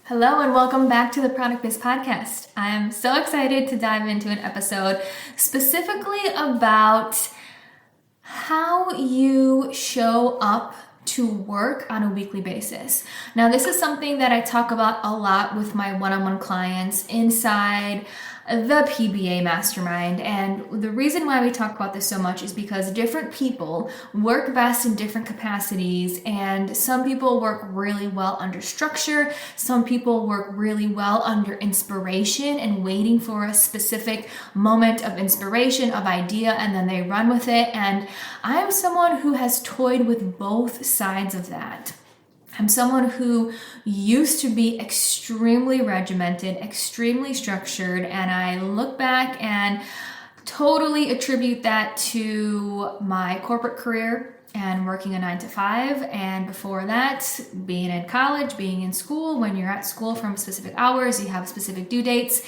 Hello and welcome back to the Product Biz Podcast. I'm so excited to dive into an episode specifically about how you show up to work on a weekly basis. Now, this is something that I talk about a lot with my one-on-one clients inside the PBA Mastermind. And the reason why we talk about this so much is because different people work best in different capacities, and some people work really well under structure. Some people work really well under inspiration and waiting for a specific moment of inspiration, of idea, and then they run with it. And I'm someone who has toyed with both sides of that. I'm someone who used to be extremely regimented, extremely structured, and I look back and totally attribute that to my corporate career and working a 9 to 5. And before that, being in college, being in school. When you're at school from specific hours, you have specific due dates,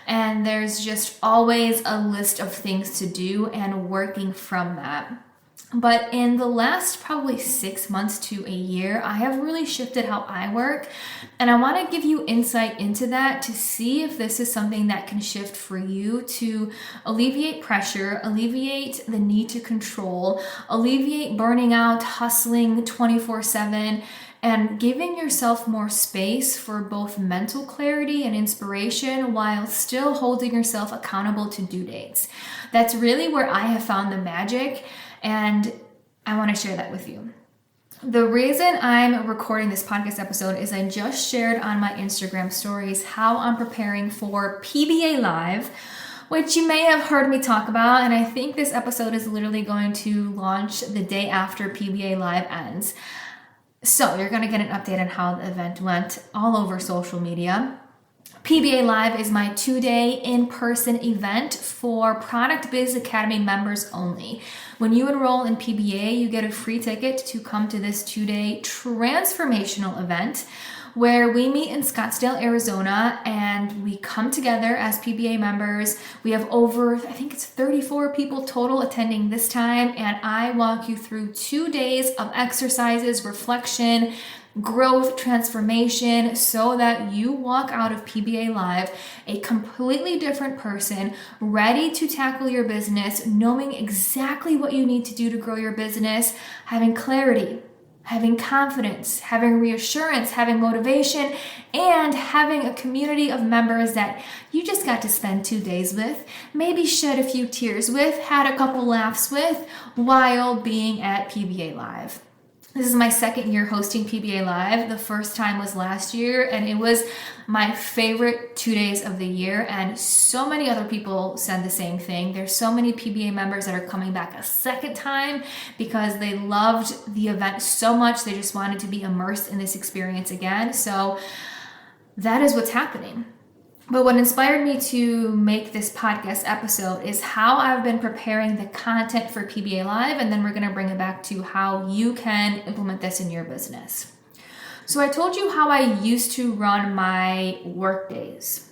and there's just always a list of things to do and working from that. But in the last probably 6 months to a year, I have really shifted how I work. And I want to give you insight into that to see if this is something that can shift for you to alleviate pressure, alleviate the need to control, alleviate burning out, hustling 24/7, and giving yourself more space for both mental clarity and inspiration while still holding yourself accountable to due dates. That's really where I have found the magic. And I want to share that with you. The reason I'm recording this podcast episode is I just shared on my Instagram stories how I'm preparing for PBA Live, which you may have heard me talk about. And I think this episode is literally going to launch the day after PBA Live ends. So you're going to get an update on how the event went all over social media. PBA Live is my 2-day in-person event for Product Biz Academy members only. When you enroll in PBA, you get a free ticket to come to this 2-day transformational event where we meet in Scottsdale, Arizona, and we come together as PBA members. We have over, I think it's 34 people total attending this time, and I walk you through 2 days of exercises, reflection, growth, transformation, so that you walk out of PBA Live a completely different person, ready to tackle your business, knowing exactly what you need to do to grow your business, having clarity, having confidence, having reassurance, having motivation, and having a community of members that you just got to spend 2 days with, maybe shed a few tears with, had a couple laughs with while being at PBA Live. This is my second year hosting PBA Live. The first time was last year, and it was my favorite 2 days of the year. And so many other people said the same thing. There's so many PBA members that are coming back a second time because they loved the event so much. They just wanted to be immersed in this experience again. So that is what's happening. But what inspired me to make this podcast episode is how I've been preparing the content for PBA Live, and then we're going to bring it back to how you can implement this in your business. So I told you how I used to run my work days.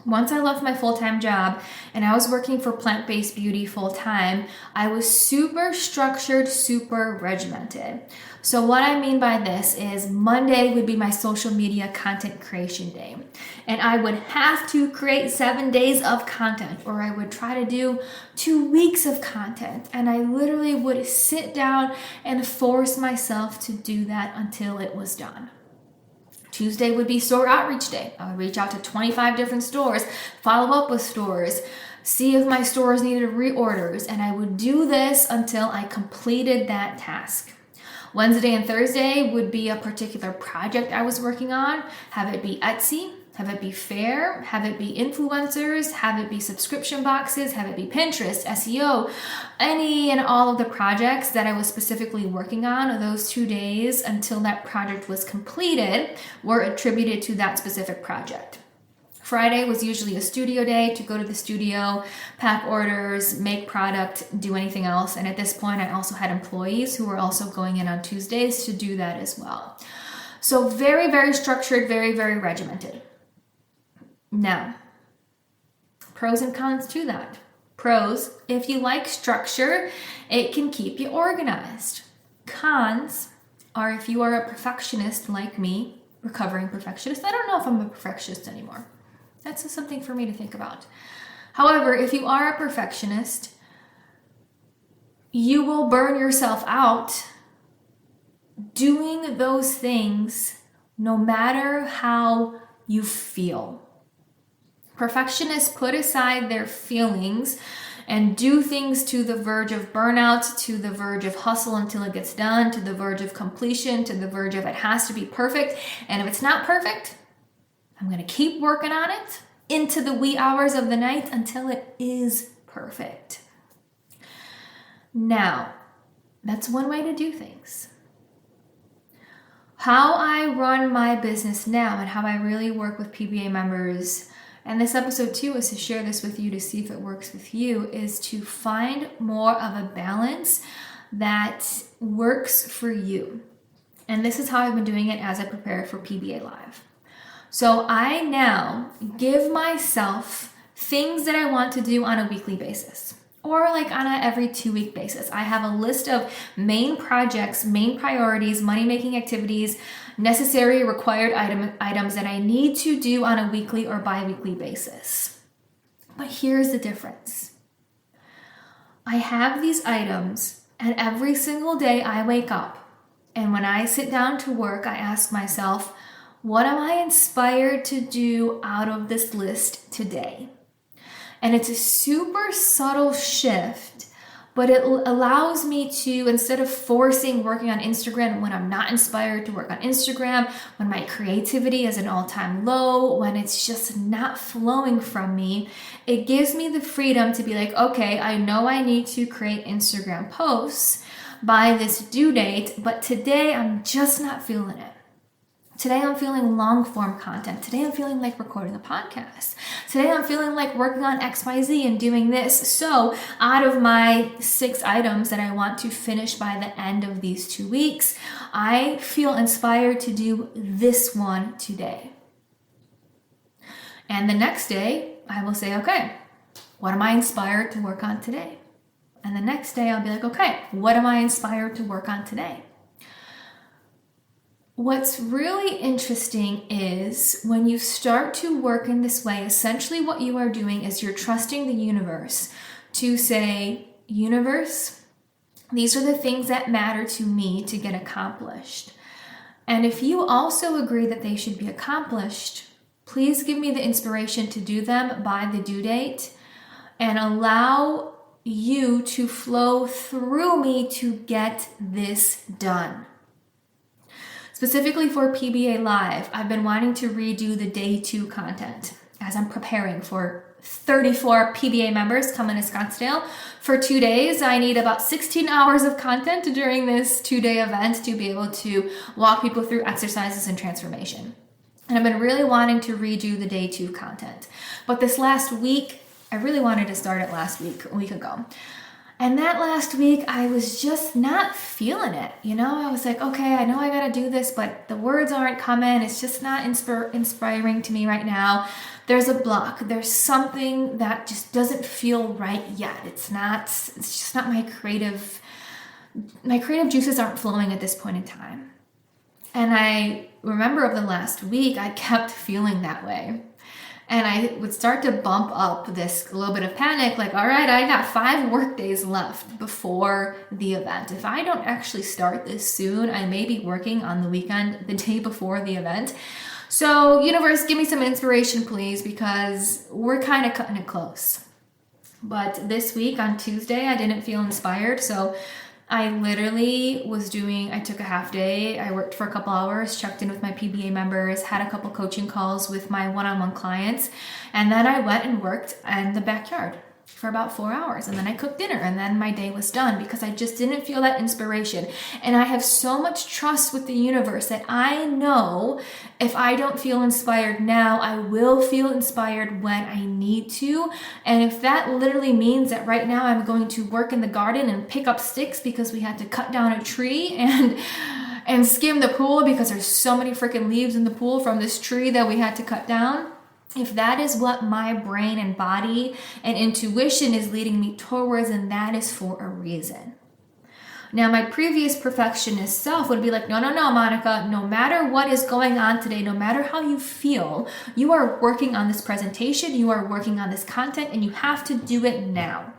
Once I left my full-time job and I was working for Plant-Based Beauty full-time, I was super structured, super regimented. So what I mean by this is Monday would be my social media content creation day. And I would have to create 7 days of content, or I would try to do 2 weeks of content. And I literally would sit down and force myself to do that until it was done. Tuesday would be store outreach day. I would reach out to 25 different stores, follow up with stores, see if my stores needed reorders, and I would do this until I completed that task. Wednesday and Thursday would be a particular project I was working on, have it be Etsy, have it be fair, have it be influencers, have it be subscription boxes, have it be Pinterest, SEO, any and all of the projects that I was specifically working on. Those 2 days until that project was completed were attributed to that specific project. Friday was usually a studio day to go to the studio, pack orders, make product, do anything else. And at this point, I also had employees who were also going in on Tuesdays to do that as well. So very, very structured, very, very regimented. Now, pros and cons to that. Pros, if you like structure, it can keep you organized. Cons are if you are a perfectionist like me, recovering perfectionist. I don't know if I'm a perfectionist anymore. That's just something for me to think about. However, if you are a perfectionist, you will burn yourself out doing those things no matter how you feel. Perfectionists put aside their feelings and do things to the verge of burnout, to the verge of hustle until it gets done, to the verge of completion, to the verge of it has to be perfect. And if it's not perfect, I'm going to keep working on it into the wee hours of the night until it is perfect. Now, that's one way to do things. How I run my business now and how I really work with PBA members, and this episode too is to share this with you to see if it works with you, is to find more of a balance that works for you. And this is how I've been doing it as I prepare for PBA Live. So I now give myself things that I want to do on a weekly basis, or like on a every 2-week basis. I have a list of main projects, main priorities, money-making activities, necessary required items that I need to do on a weekly or bi-weekly basis. But here's the difference. I have these items, and every single day I wake up, and when I sit down to work, I ask myself, what am I inspired to do out of this list today? And it's a super subtle shift, but it allows me to, instead of forcing working on Instagram when I'm not inspired to work on Instagram, when my creativity is an all-time low, when it's just not flowing from me, it gives me the freedom to be like, okay, I know I need to create Instagram posts by this due date, but today I'm just not feeling it. Today I'm feeling long form content. Today I'm feeling like recording a podcast. Today I'm feeling like working on XYZ and doing this. So out of my 6 items that I want to finish by the end of these 2 weeks, I feel inspired to do this one today. And the next day I will say, okay, what am I inspired to work on today? And the next day I'll be like, okay, what am I inspired to work on today? What's really interesting is when you start to work in this way, essentially what you are doing is you're trusting the universe to say, universe, these are the things that matter to me to get accomplished. And if you also agree that they should be accomplished, please give me the inspiration to do them by the due date and allow you to flow through me to get this done. Specifically for PBA Live, I've been wanting to redo the day 2 content as I'm preparing for 34 PBA members coming to Scottsdale. For 2 days, I need about 16 hours of content during this 2-day event to be able to walk people through exercises and transformation. And I've been really wanting to redo the day 2 content. But this last week, I really wanted to start it last week, a week ago. And that last week, I was just not feeling it. I was like, okay, I know I got to do this, but the words aren't coming. It's just not inspiring to me right now. There's a block. There's something that just doesn't feel right yet. It's just not my creative juices aren't flowing at this point in time. And I remember over the last week, I kept feeling that way. And I would start to bump up this little bit of panic, like, all right, I got 5 work days left before the event. If I don't actually start this soon, I may be working on the weekend, the day before the event. So universe, give me some inspiration, please, because we're kind of cutting it close. But this week on Tuesday, I didn't feel inspired. So I literally I took a half day. I worked for a couple hours, checked in with my PBA members, had a couple coaching calls with my one-on-one clients. And then I went and worked in the backyard for about 4 hours. And then I cooked dinner and then my day was done because I just didn't feel that inspiration. And I have so much trust with the universe that I know if I don't feel inspired now, I will feel inspired when I need to. And if that literally means that right now I'm going to work in the garden and pick up sticks because we had to cut down a tree and skim the pool because there's so many freaking leaves in the pool from this tree that we had to cut down. If that is what my brain and body and intuition is leading me towards, then that is for a reason. Now, my previous perfectionist self would be like, no, Monica, no matter what is going on today, no matter how you feel, you are working on this presentation, you are working on this content, and you have to do it now.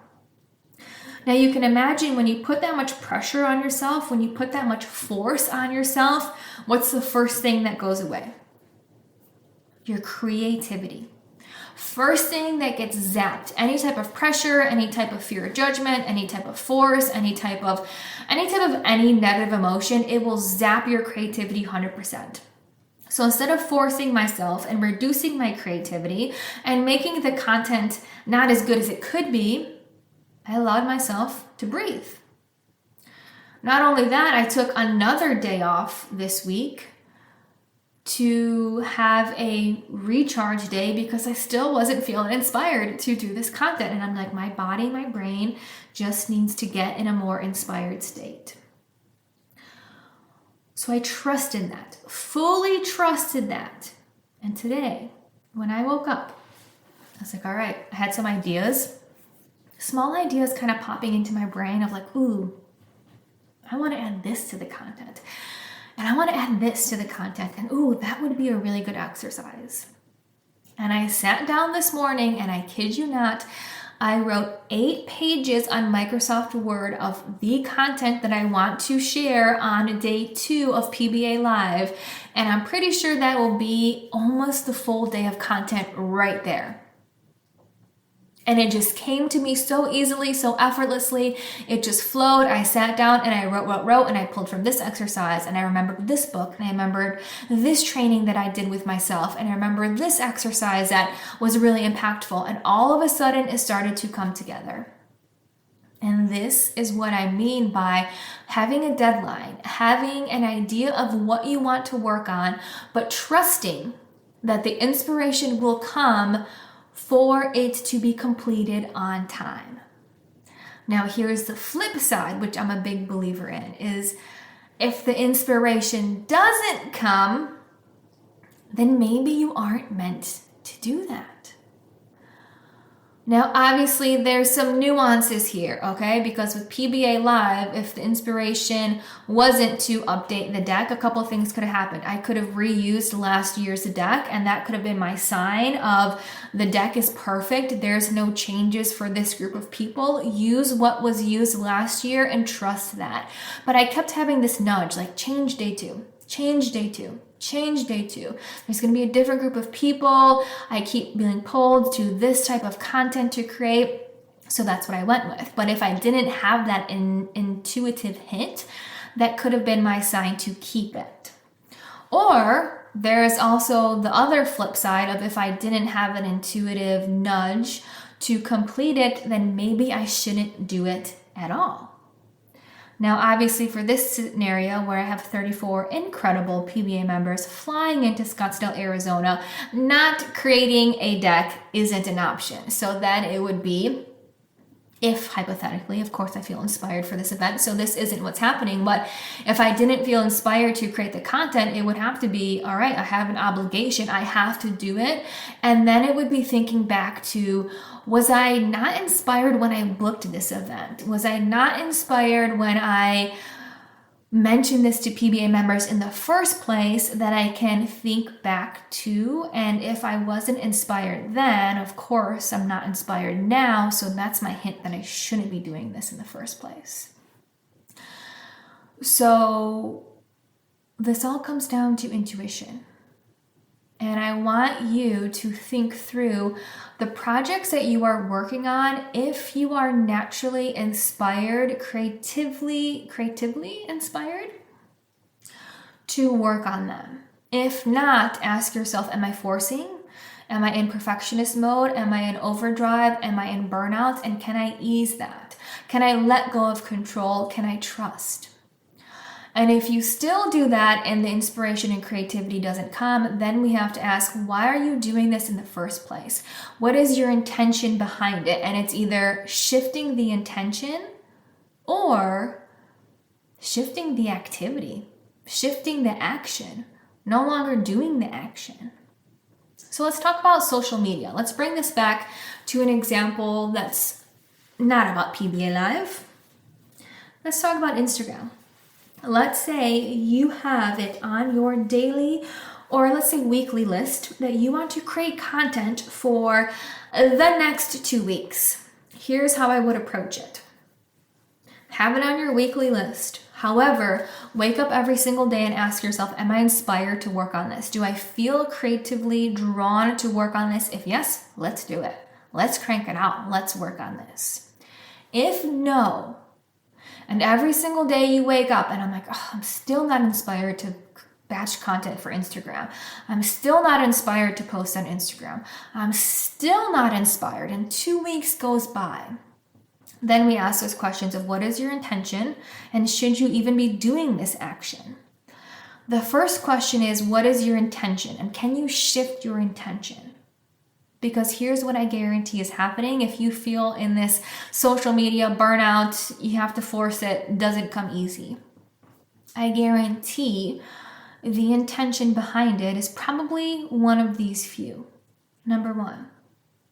Now, you can imagine when you put that much pressure on yourself, when you put that much force on yourself, what's the first thing that goes away? Your creativity. First thing that gets zapped, any type of pressure, any type of fear of judgment, any type of force, any type of any negative emotion, it will zap your creativity 100%. So instead of forcing myself and reducing my creativity and making the content not as good as it could be, I allowed myself to breathe. Not only that, I took another day off this week to have a recharge day because I still wasn't feeling inspired to do this content. And I'm like, my body, my brain just needs to get in a more inspired state. So I trusted that, fully trusted that. And today, when I woke up, I was like, all right, I had some ideas, small ideas kind of popping into my brain of like, ooh, I want to add this to the content. And I want to add this to the content. And ooh, that would be a really good exercise. And I sat down this morning and I kid you not, I wrote 8 pages on Microsoft Word of the content that I want to share on day 2 of PBA Live. And I'm pretty sure that will be almost the full day of content right there. And it just came to me so easily, so effortlessly. It just flowed. I sat down and I wrote, and I pulled from this exercise, and I remembered this book, and I remembered this training that I did with myself, and I remembered this exercise that was really impactful. And all of a sudden, it started to come together. And this is what I mean by having a deadline, having an idea of what you want to work on, but trusting that the inspiration will come for it to be completed on time. Now, here's the flip side, which I'm a big believer in, is if the inspiration doesn't come, then maybe you aren't meant to do that. Now, obviously, there's some nuances here, okay? Because with PBA Live, if the inspiration wasn't to update the deck, a couple of things could have happened. I could have reused last year's deck, and that could have been my sign of the deck is perfect. There's no changes for this group of people. Use what was used last year and trust that. But I kept having this nudge, like change day 2, change day 2. Change day 2. There's going to be a different group of people. I keep being pulled to this type of content to create. So that's what I went with. But if I didn't have that intuitive hint, that could have been my sign to keep it. Or there's also the other flip side of if I didn't have an intuitive nudge to complete it, then maybe I shouldn't do it at all. Now, obviously, for this scenario where I have 34 incredible PBA members flying into Scottsdale, Arizona, not creating a deck isn't an option. So then it would be, if hypothetically, of course, I feel inspired for this event, so this isn't what's happening, but if I didn't feel inspired to create the content, it would have to be, all right, I have an obligation, I have to do it. And then it would be thinking back to, was I not inspired when I booked this event? Was I not inspired when I mentioned this to PBA members in the first place that I can think back to? And if I wasn't inspired then, of course, I'm not inspired now. So that's my hint that I shouldn't be doing this in the first place. So this all comes down to intuition. And I want you to think through the projects that you are working on. If you are naturally inspired, creatively inspired, to work on them. If not, ask yourself, am I forcing? Am I in perfectionist mode? Am I in overdrive? Am I in burnout? And can I ease that? Can I let go of control? Can I trust? And if you still do that and the inspiration and creativity doesn't come, then we have to ask, why are you doing this in the first place? What is your intention behind it? And it's either shifting the intention or shifting the activity, shifting the action, no longer doing the action. So let's talk about social media. Let's bring this back to an example that's not about PBA Live. Let's talk about Instagram. Let's say you have it on your daily or let's say weekly list that you want to create content for the next 2 weeks. Here's how I would approach it. Have it on your weekly list. However, wake up every single day and ask yourself, am I inspired to work on this? Do I feel creatively drawn to work on this? If yes, let's do it. Let's crank it out. Let's work on this. If no, and every single day you wake up and I'm like, oh, I'm still not inspired to batch content for Instagram. I'm still not inspired to post on Instagram. I'm still not inspired. And 2 weeks goes by. Then we ask those questions of what is your intention and should you even be doing this action? The first question is, what is your intention? And can you shift your intention? Because here's what I guarantee is happening. If you feel in this social media burnout, you have to force it, doesn't come easy. I guarantee the intention behind it is probably one of these few. Number one,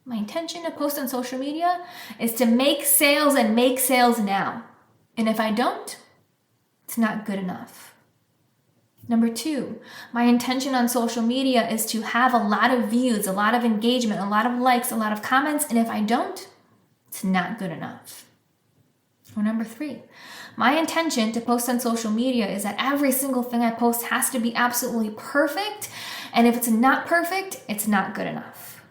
my intention to post on social media is to make sales and make sales now. And if I don't, it's not good enough. Number two, my intention on social media is to have a lot of views, a lot of engagement, a lot of likes, a lot of comments. And if I don't, it's not good enough. Or number three, my intention to post on social media is that every single thing I post has to be absolutely perfect. And if it's not perfect, it's not good enough.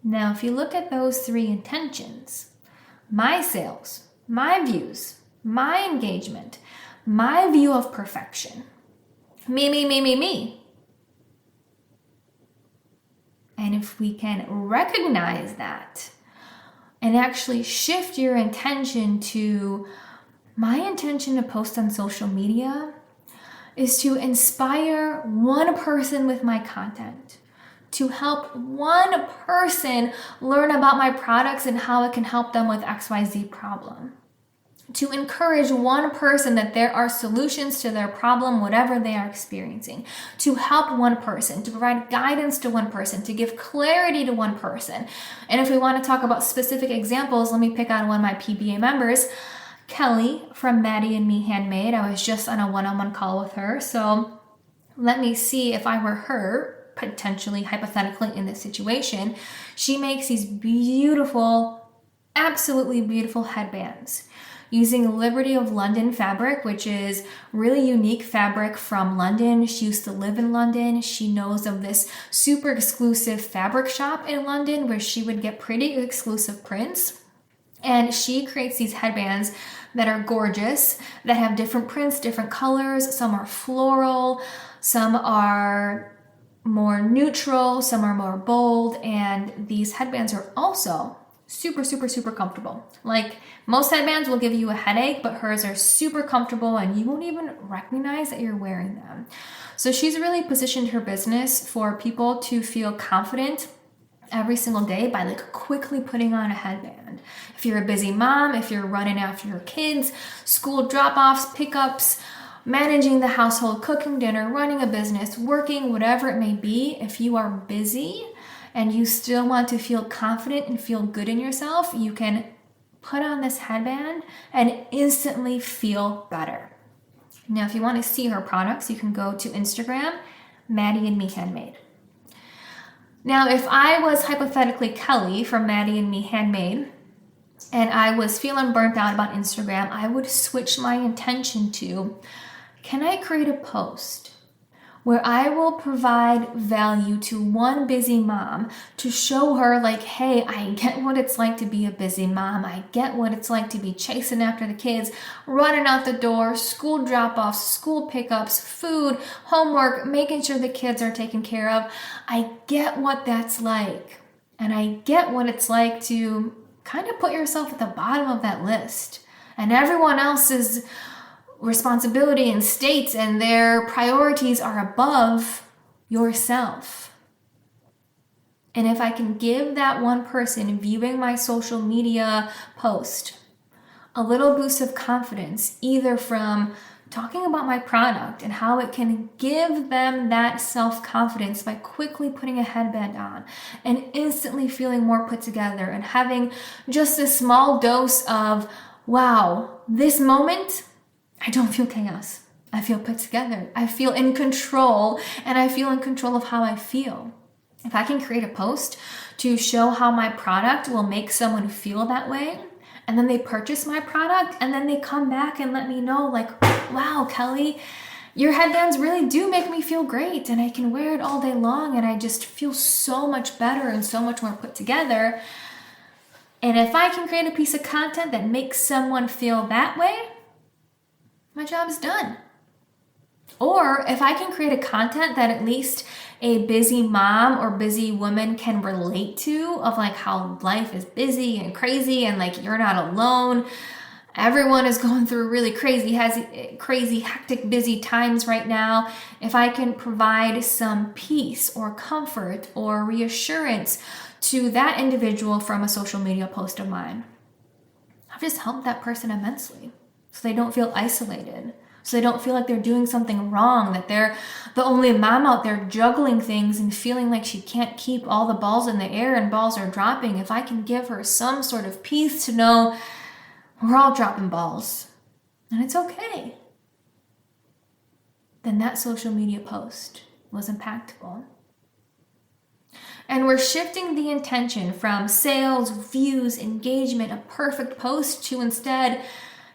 Now, if you look at those three intentions, my sales, my views, my engagement, my view of perfection, me. And if we can recognize that and actually shift your intention to, my intention to post on social media is to inspire one person with my content, to help one person learn about my products and how it can help them with XYZ problem. To encourage one person that there are solutions to their problem, whatever they are experiencing. To help one person, to provide guidance to one person, to give clarity to one person. And if we want to talk about specific examples, let me pick on one of my PBA members, Kelly from Maddie and Me Handmade. I was just on a one-on-one call with her. So let me see if I were her, potentially, hypothetically in this situation. She makes these beautiful, absolutely beautiful headbands using Liberty of London fabric, which is really unique fabric from London. She used to live in London. She knows of this super exclusive fabric shop in London where she would get pretty exclusive prints. And she creates these headbands that are gorgeous, that have different prints, different colors. Some are floral, some are more neutral, some are more bold. And these headbands are also super comfortable. Like most headbands will give you a headache, but hers are super comfortable and you won't even recognize that you're wearing them. So she's really positioned her business for people to feel confident every single day by like quickly putting on a headband. If you're a busy mom, if you're running after your kids, school drop-offs, pickups, managing the household, cooking dinner, running a business, working, whatever it may be, if you are busy and you still want to feel confident and feel good in yourself, you can put on this headband and instantly feel better. Now, if you want to see her products, you can go to Instagram, Maddie and Me Handmade. Now, if I was hypothetically Kelly from Maddie and Me Handmade, and I was feeling burnt out about Instagram, I would switch my intention to, can I create a post where I will provide value to one busy mom to show her like, hey, I get what it's like to be a busy mom. I get what it's like to be chasing after the kids, running out the door, school drop-offs, school pickups, food, homework, making sure the kids are taken care of. I get what that's like. And I get what it's like to kind of put yourself at the bottom of that list. And everyone else's responsibility and states and their priorities are above yourself. And if I can give that one person viewing my social media post a little boost of confidence, either from talking about my product and how it can give them that self-confidence by quickly putting a headband on and instantly feeling more put together and having just a small dose of wow, this moment, I don't feel chaos. I feel put together. I feel in control, and I feel in control of how I feel. If I can create a post to show how my product will make someone feel that way, and then they purchase my product, and then they come back and let me know, like, wow, Kelly, your headbands really do make me feel great, and I can wear it all day long, and I just feel so much better and so much more put together. And if I can create a piece of content that makes someone feel that way, my job's done. Or if I can create a content that at least a busy mom or busy woman can relate to, of like how life is busy and crazy and like you're not alone. Everyone is going through really crazy, hectic, busy times right now. If I can provide some peace or comfort or reassurance to that individual from a social media post of mine, I've just helped that person immensely, so they don't feel isolated, so they don't feel like they're doing something wrong, that they're the only mom out there juggling things and feeling like she can't keep all the balls in the air and balls are dropping. If I can give her some sort of peace to know we're all dropping balls and it's okay, then that social media post was impactful. And we're shifting the intention from sales, views, engagement, a perfect post, to instead,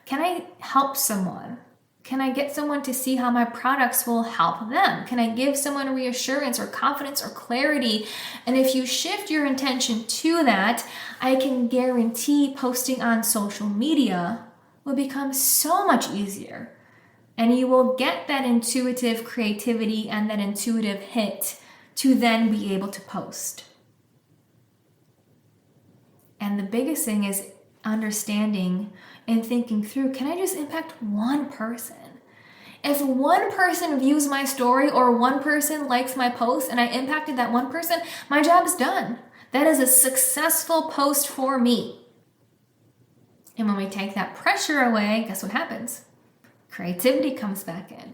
can I help someone? Can I get someone to see how my products will help them? Can I give someone reassurance or confidence or clarity? And if you shift your intention to that, I can guarantee posting on social media will become so much easier. And you will get that intuitive creativity and that intuitive hit to then be able to post. And the biggest thing is understanding and thinking through, can I just impact one person? If one person views my story or one person likes my post and I impacted that one person, my job is done. That is a successful post for me. And when we take that pressure away, guess what happens? Creativity comes back in.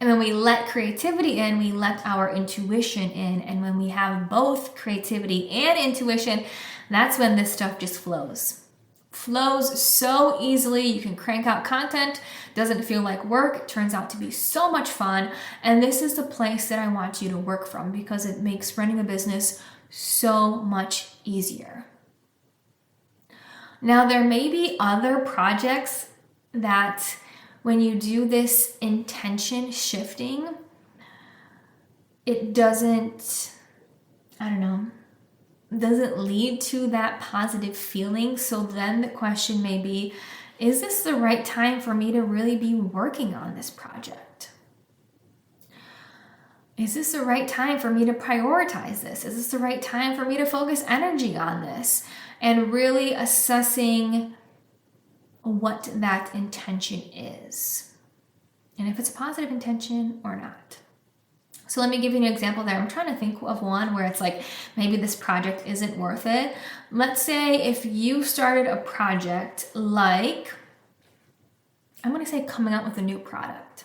And when we let creativity in, we let our intuition in. And when we have both creativity and intuition, that's when this stuff just flows. Flows so easily. You can crank out content, doesn't feel like work, it turns out to be so much fun. And this is the place that I want you to work from, because it makes running a business so much easier. Now, there may be other projects that when you do this intention shifting, it doesn't lead to that positive feeling. So then the question may be, is this the right time for me to really be working on this project? Is this the right time for me to prioritize this? Is this the right time for me to focus energy on this? And really assessing what that intention is, and if it's a positive intention or not. So let me give you an example there. I'm trying to think of one where it's like, maybe this project isn't worth it. Let's say if you started a project like, I'm going to say coming out with a new product.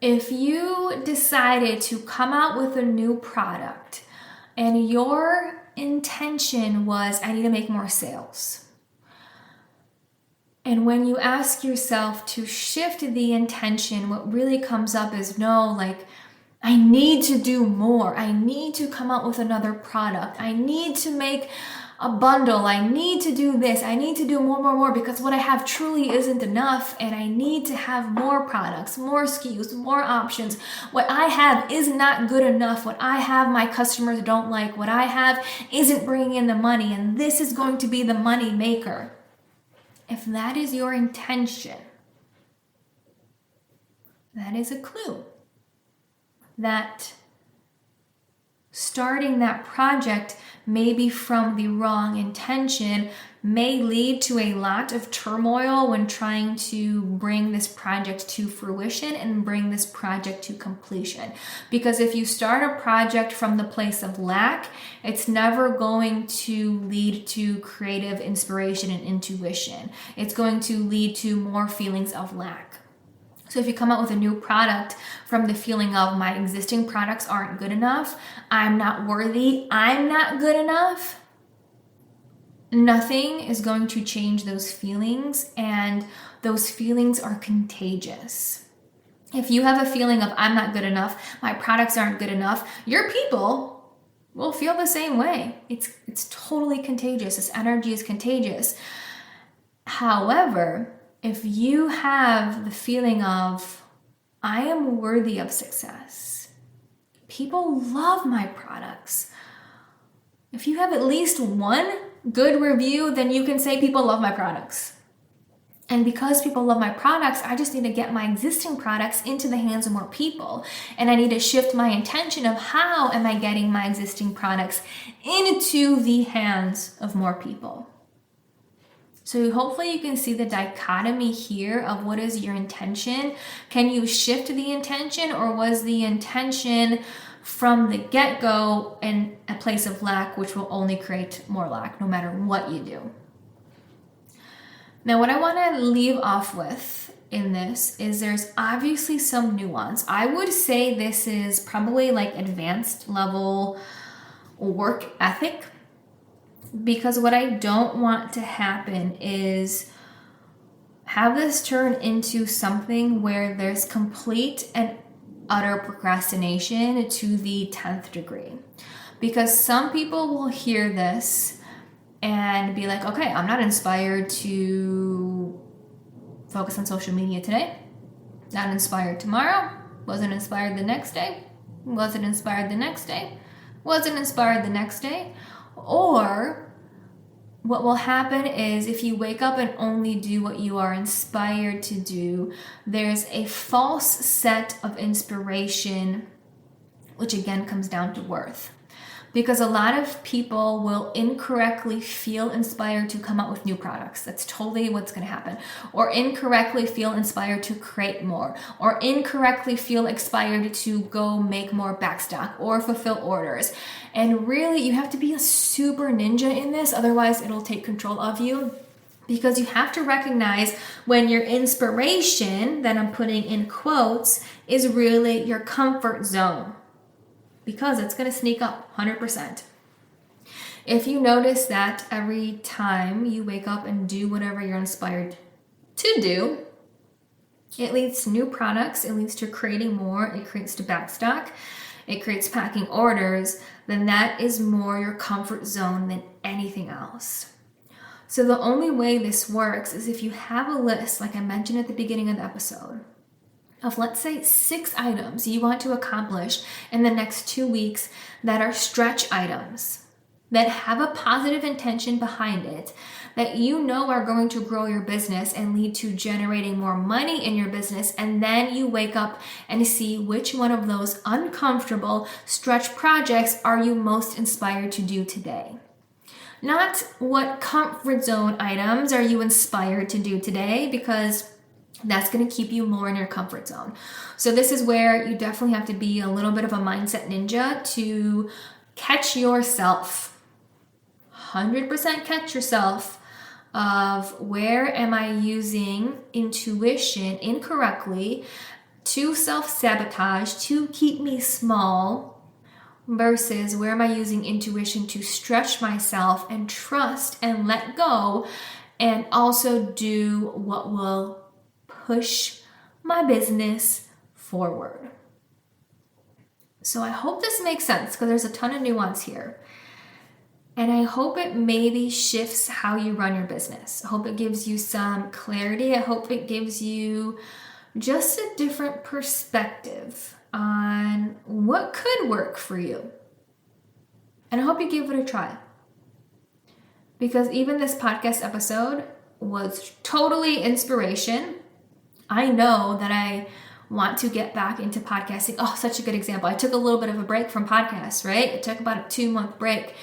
If you decided to come out with a new product and your intention was, I need to make more sales. And when you ask yourself to shift the intention, what really comes up is, no, like, I need to do more. I need to come out with another product. I need to make a bundle. I need to do this. I need to do more, because what I have truly isn't enough. And I need to have more products, more SKUs, more options. What I have is not good enough. What I have, my customers don't like. What I have isn't bringing in the money. And this is going to be the money maker. If that is your intention, that is a clue that starting that project maybe from the wrong intention may lead to a lot of turmoil when trying to bring this project to fruition and bring this project to completion. Because if you start a project from the place of lack, it's never going to lead to creative inspiration and intuition. It's going to lead to more feelings of lack. So if you come out with a new product from the feeling of, my existing products aren't good enough, I'm not worthy, I'm not good enough, nothing is going to change those feelings, and those feelings are contagious. If you have a feeling of I'm not good enough, my products aren't good enough, your people will feel the same way. It's totally contagious. This energy is contagious. However, if you have the feeling of I am worthy of success, people love my products. If you have at least one good review, then you can say people love my products. And because people love my products, I just need to get my existing products into the hands of more people. And I need to shift my intention of how am I getting my existing products into the hands of more people. So hopefully you can see the dichotomy here of what is your intention. Can you shift the intention, or was the intention from the get-go in a place of lack, which will only create more lack no matter what you do? Now, what I want to leave off with in this is there's obviously some nuance. I would say this is probably like advanced level work ethic, because what I don't want to happen is have this turn into something where there's complete and utter procrastination to the 10th degree. Because some people will hear this and be like, okay, I'm not inspired to focus on social media today. Not inspired tomorrow. Wasn't inspired the next day. Wasn't inspired the next day. Wasn't inspired the next day. Or what will happen is if you wake up and only do what you are inspired to do, there's a false set of inspiration, which again comes down to worth. Because a lot of people will incorrectly feel inspired to come up with new products. That's totally what's going to happen. Or incorrectly feel inspired to create more. Or incorrectly feel inspired to go make more backstock or fulfill orders. And really, you have to be a super ninja in this, otherwise it'll take control of you. Because you have to recognize when your inspiration, that I'm putting in quotes, is really your comfort zone. Because it's going to sneak up 100%. If you notice that every time you wake up and do whatever you're inspired to do, it leads to new products, it leads to creating more, it creates to backstock, it creates packing orders, then that is more your comfort zone than anything else. So the only way this works is if you have a list, like I mentioned at the beginning of the episode, of let's say 6 items you want to accomplish in the next 2 weeks that are stretch items, that have a positive intention behind it, that you know are going to grow your business and lead to generating more money in your business, and then you wake up and see which one of those uncomfortable stretch projects are you most inspired to do today. Not what comfort zone items are you inspired to do today, because that's going to keep you more in your comfort zone. So this is where you definitely have to be a little bit of a mindset ninja to catch yourself, 100% catch yourself of where am I using intuition incorrectly to self-sabotage, to keep me small, versus where am I using intuition to stretch myself and trust and let go, and also do what will push my business forward. So I hope this makes sense, because there's a ton of nuance here. And I hope it maybe shifts how you run your business. I hope it gives you some clarity. I hope it gives you just a different perspective on what could work for you. And I hope you give it a try. Because even this podcast episode was totally inspiration. I know that I want to get back into podcasting. Oh, such a good example. I took a little bit of a break from podcasts, right? It took about a 2-month break.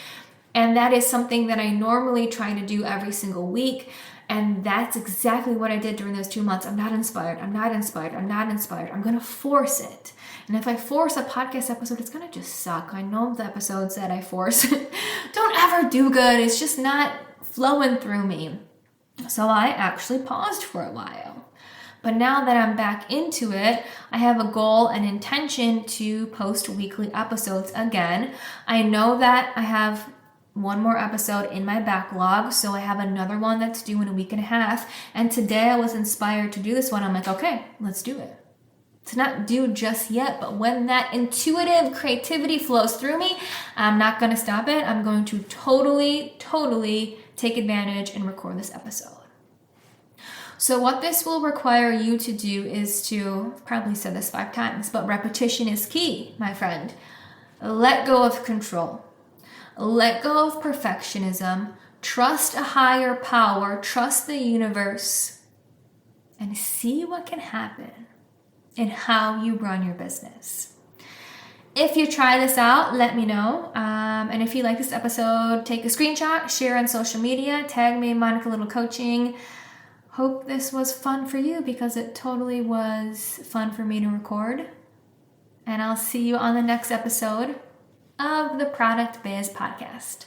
And that is something that I normally try to do every single week. And that's exactly what I did during those 2 months. I'm not inspired. I'm not inspired. I'm not inspired. I'm going to force it. And if I force a podcast episode, it's going to just suck. I know the episodes that I force don't ever do good. It's just not flowing through me. So I actually paused for a while. But now that I'm back into it, I have a goal and intention to post weekly episodes again. I know that I have one more episode in my backlog. So I have another one that's due in a week and a half. And today I was inspired to do this one. I'm like, okay, let's do it. It's not due just yet, but when that intuitive creativity flows through me, I'm not going to stop it. I'm going to totally take advantage and record this episode. So what this will require you to do is to, I've probably said this 5 times, but repetition is key, my friend. Let go of control. Let go of perfectionism. Trust a higher power. Trust the universe. And see what can happen in how you run your business. If you try this out, let me know. And if you like this episode, take a screenshot, share on social media, tag me, Monica Little Coaching. Hope this was fun for you because it totally was fun for me to record. And I'll see you on the next episode of the Product Biz Podcast.